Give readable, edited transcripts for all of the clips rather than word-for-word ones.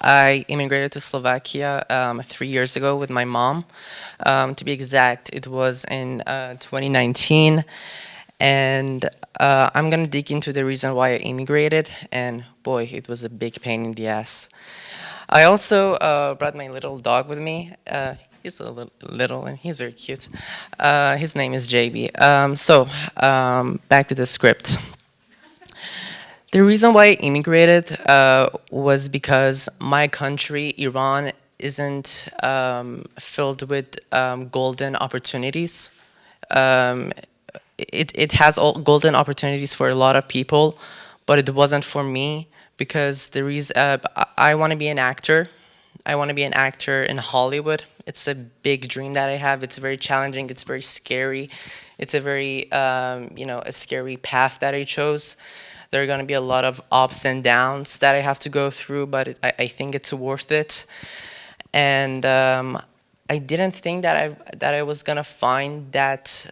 I immigrated to Slovakia 3 years ago with my mom. To be exact, it was in 2019. And I'm gonna dig into the reason why I immigrated, and boy, it was a big pain in the ass. I also brought my little dog with me. He's a little and he's very cute. His name is JB. Back to the script. The reason why I immigrated was because my country, Iran, isn't filled with golden opportunities. Um, it has all golden opportunities for a lot of people, but it wasn't for me because I want to be an actor. I want to be an actor in Hollywood. It's a big dream that I have. It's very challenging. It's very scary. It's a very a scary path that I chose. There are going to be a lot of ups and downs that I have to go through, but I think it's worth it. And I didn't think that I was going to find that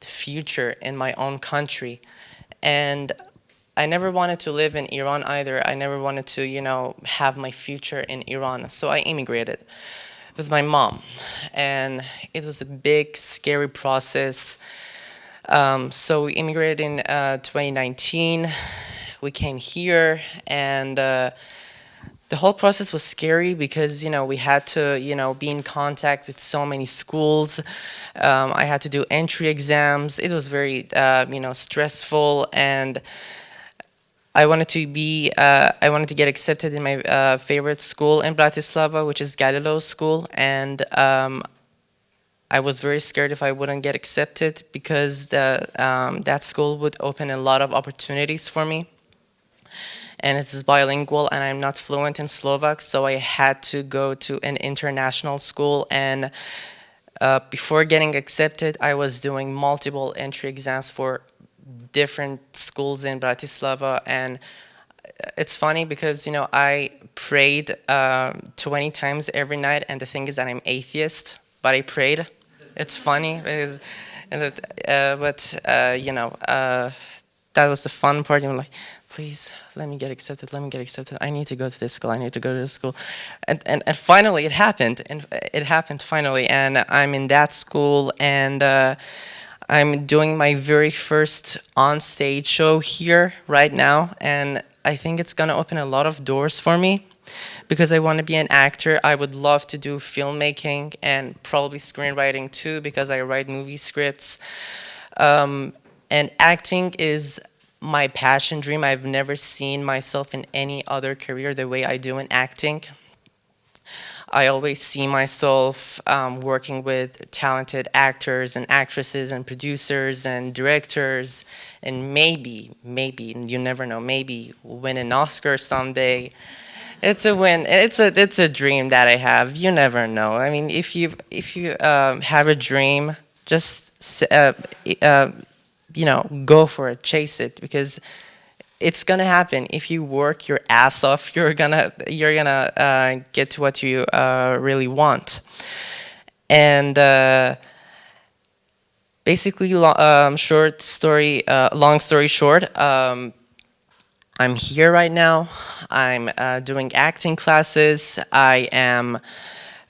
future in my own country. And I never wanted to live in Iran either. I never wanted to, have my future in Iran. So I immigrated with my mom. And it was a big, scary process. So we immigrated in 2019. We came here, and the whole process was scary because we had to be in contact with so many schools. I had to do entry exams. It was very stressful, and I wanted to get accepted in my favorite school in Bratislava, which is Galileo School, and I was very scared if I wouldn't get accepted because that school would open a lot of opportunities for me. And it's bilingual, and I'm not fluent in Slovak, so I had to go to an international school. And before getting accepted, I was doing multiple entry exams for different schools in Bratislava. And it's funny because I prayed 20 times every night, and the thing is that I'm atheist, but I prayed. It's funny because, that was the fun part. You were like, please let me get accepted. Let me get accepted. I need to go to this school. I need to go to this school, and finally it happened. And it happened finally, and I'm in that school, and I'm doing my very first on-stage show here right now, and I think it's gonna open a lot of doors for me. Because I want to be an actor, I would love to do filmmaking and probably screenwriting too, because I write movie scripts. And acting is my passion dream. I've never seen myself in any other career the way I do in acting. I always see myself working with talented actors and actresses and producers and directors, and maybe, you never know, maybe win an Oscar someday. It's a win. It's a dream that I have. You never know. I mean, if you have a dream, just go for it, chase it, because it's gonna happen. If you work your ass off, you're gonna get to what you really want. And basically, long story short. I'm here right now. I'm doing acting classes. I am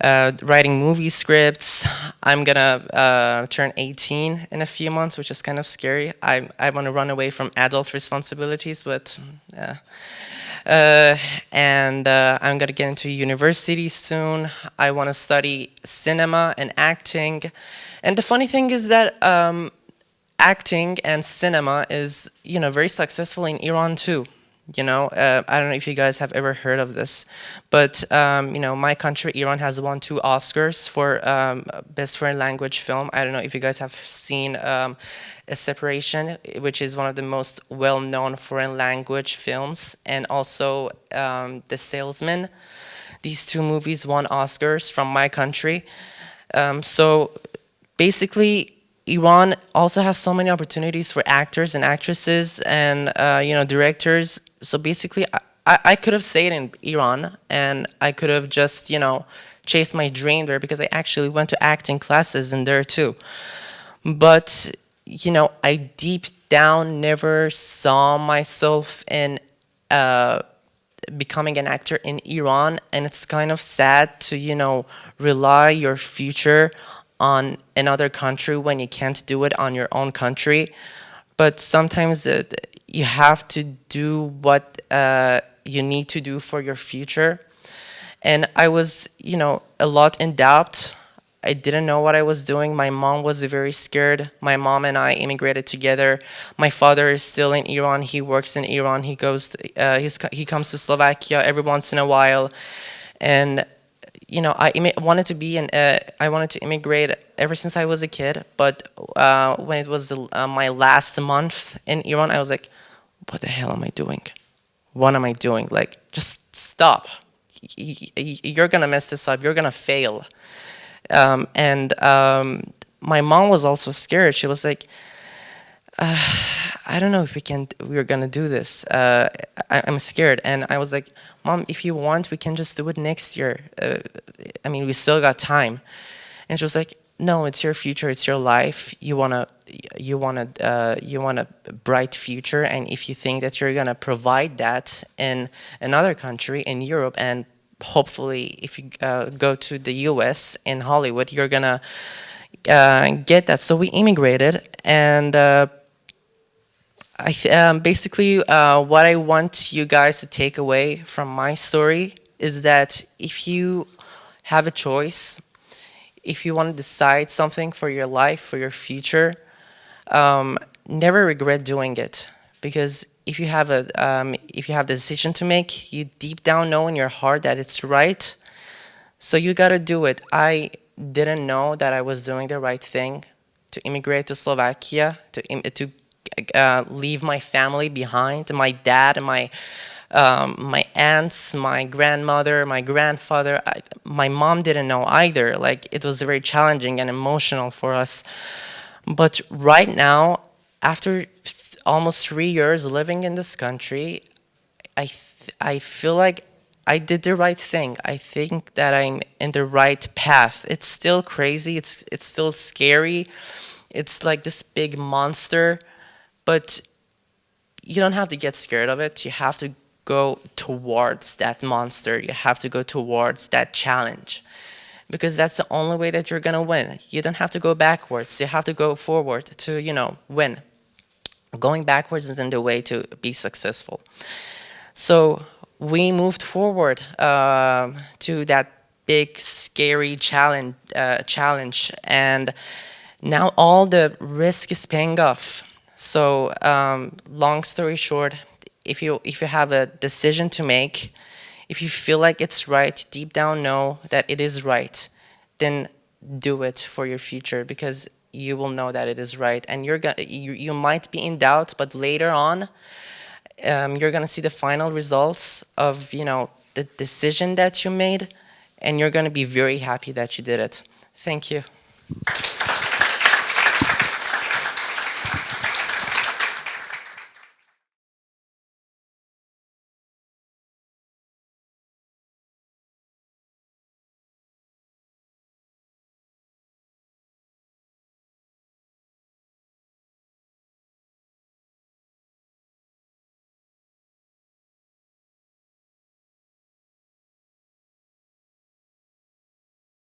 writing movie scripts. I'm gonna turn 18 in a few months, which is kind of scary. I want to run away from adult responsibilities, but I'm gonna get into university soon. I want to study cinema and acting. And the funny thing is that acting and cinema is very successful in Iran too. I don't know if you guys have ever heard of this, but my country, Iran, has won 2 Oscars for Best Foreign Language Film. I don't know if you guys have seen A Separation, which is one of the most well-known foreign language films, and also The Salesman. These 2 movies won Oscars from my country. So basically, Iran also has so many opportunities for actors and actresses and directors. So basically, I could have stayed in Iran and I could have just chased my dream there, because I actually went to acting classes in there too. But I deep down never saw myself in becoming an actor in Iran, and it's kind of sad to, rely your future on another country when you can't do it on your own country. But sometimes you have to do what you need to do for your future. And I was, a lot in doubt. I didn't know what I was doing. My mom was very scared. My mom and I immigrated together. My father is still in Iran. He works in Iran. He goes. He comes to Slovakia every once in a while, and wanted to be I wanted to immigrate ever since I was a kid. But when it was my last month in Iran, I was like, "What the hell am I doing? What am I doing? Like, just stop. You're gonna mess this up. You're gonna fail." And my mom was also scared. She was like, I don't know if we're gonna do this. I'm scared. And I was like, Mom, if you want, we can just do it next year. We still got time. And she was like, no, it's your future, it's your life. You want a bright future, and if you think that you're gonna provide that in another country in Europe, and hopefully if you go to the US in Hollywood, you're gonna get that. So we immigrated, and basically what I want you guys to take away from my story is that if you have a choice, if you want to decide something for your life, for your future, never regret doing it. Because if you have a decision to make, you deep down know in your heart that it's right. So you gotta do it. I didn't know that I was doing the right thing to immigrate to Slovakia, to leave my family behind, my dad, my aunts, my grandmother, my grandfather. My mom didn't know either. Like, it was very challenging and emotional for us. But right now, after almost 3 years living in this country, I feel like I did the right thing. I think that I'm in the right path. It's still crazy. It's still scary. It's like this big monster, but you don't have to get scared of it. You have to go towards that monster. You have to go towards that challenge, because that's the only way that you're gonna win. You don't have to go backwards. You have to go forward to, win. Going backwards isn't the way to be successful. So we moved forward to that big, scary challenge, and now all the risk is paying off. So long story short, if you have a decision to make, if you feel like it's right, deep down know that it is right, then do it for your future, because you will know that it is right. And you might be in doubt, but later on, you're gonna see the final results of the decision that you made, and you're gonna be very happy that you did it. Thank you.